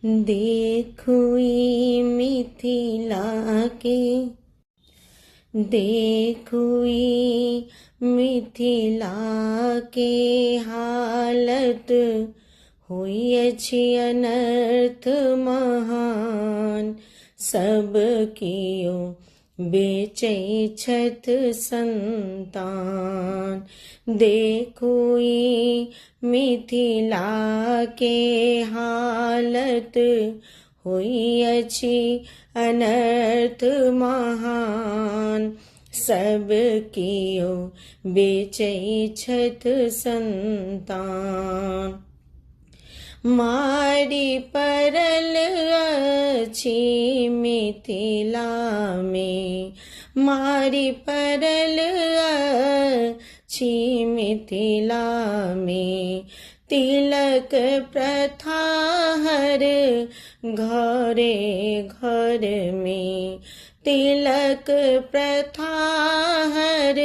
देखुई मिथिला के देखुई मिथिला के हालत हुई अछि अनर्थ महान। सब कियो बेचै छथ संतान। देखुई मिथिला के हालत हुई अछि अनर्थ महान। सब कियो बेचै छथ संतान। मारी पड़ल अछि मिथिला में, मारी पड़ल अछि मिथिला में। तिलक प्रथा हर घरे घर में, तिलक प्रथा हर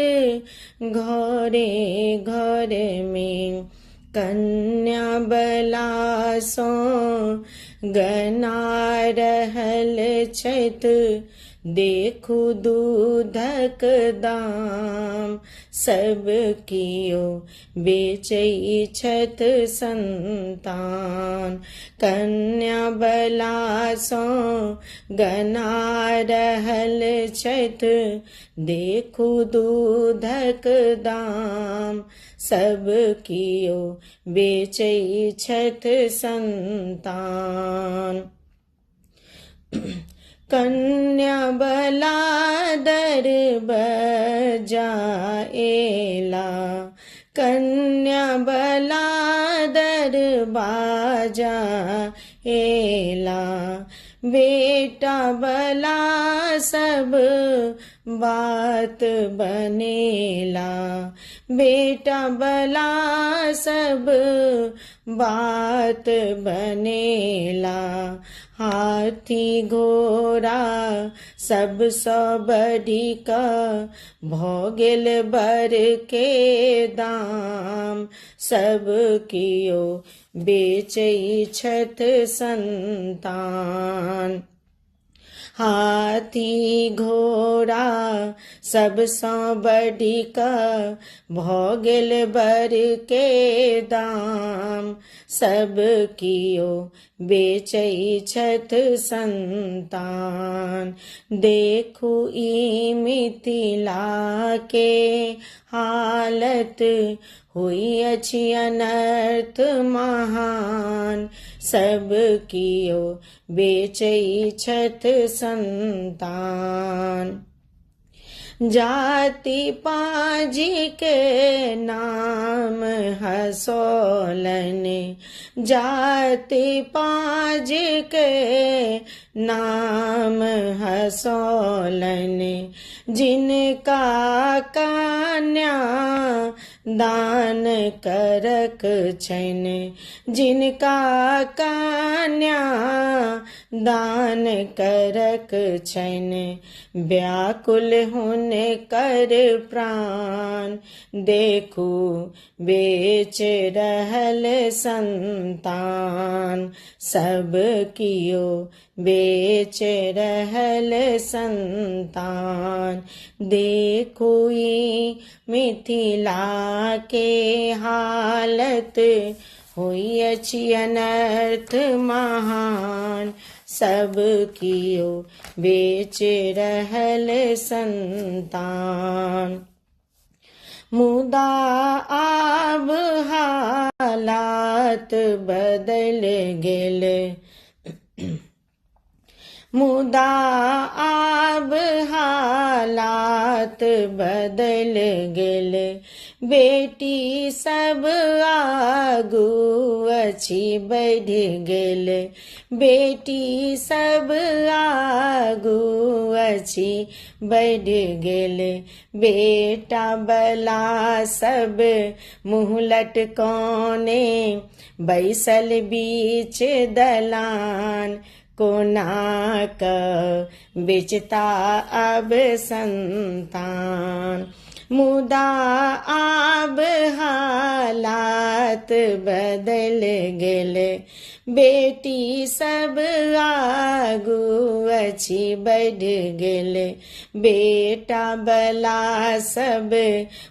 घरे घर में। कन्या बलासो गना रहल छथ, देखू दूधक दाम। सब कियो बेचै छथ संतान। कन्या बलासो गना रहल छथ, देखू दूधक दाम। सब कियो बेचै छथ संतान। कन्या बला दर बजाएला, कन्या बला दर बाजाएला। बेटा बला सब बात बनेला, बेटा बला सब बात बनेला। हाथी घोड़ा सब सौ बढ़िक भऽ गेल बर के दाम। सब कियो बेचै छथ संतान। हाथी घोड़ा सब सौ बढ़िक भऽ गेल बर के दाम। सब कियो बेचै छथ संतान। देखू ई मिथिला के हालत हुई अछि अनर्थ महान। सब कियो बेचै छथ संतान। जाति पाँजी के नाम हंसोलन, जाति पाँजी के नाम हंसोलन। जिनका कन्या दान करक छैन, जिनका कन्या दान करक छैन। व्याकुल हुनकर प्राण, देखू बेच रहल संतान। सब कियो बेच रहल संतान। देखू ई मिथिला के हालत हुई अछि अनर्थ महान। सब कियो बेच रहल संतान। मुदा आब हालात बदल गेल, मुदा आब हालात बदल गेल। बेटी सब आगू अछि बढ़ि गेल, बेटी सब आगू अछि बढ़ि गेल। बेटा बला सब मुँह लटकौने बैसल बीच दलान। कोना क बेचता अब संतान। मुदा आब हालात बदल गेले, बेटी सब आगू अछि बढ़ गेले, बेटा बला सब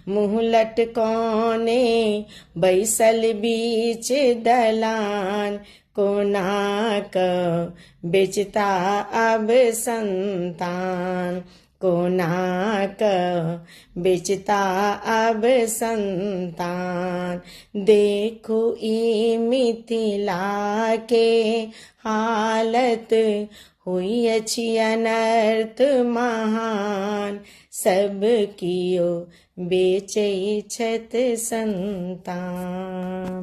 मुँह लटकौने बैसल बीच दलान, कोना क बेचता अब संतान, कोना क बेचता अब संतान। देखो ई मिथिला के हालत, हुई अछि अनर्थ महान, सब कियो बेचै छथि संतान।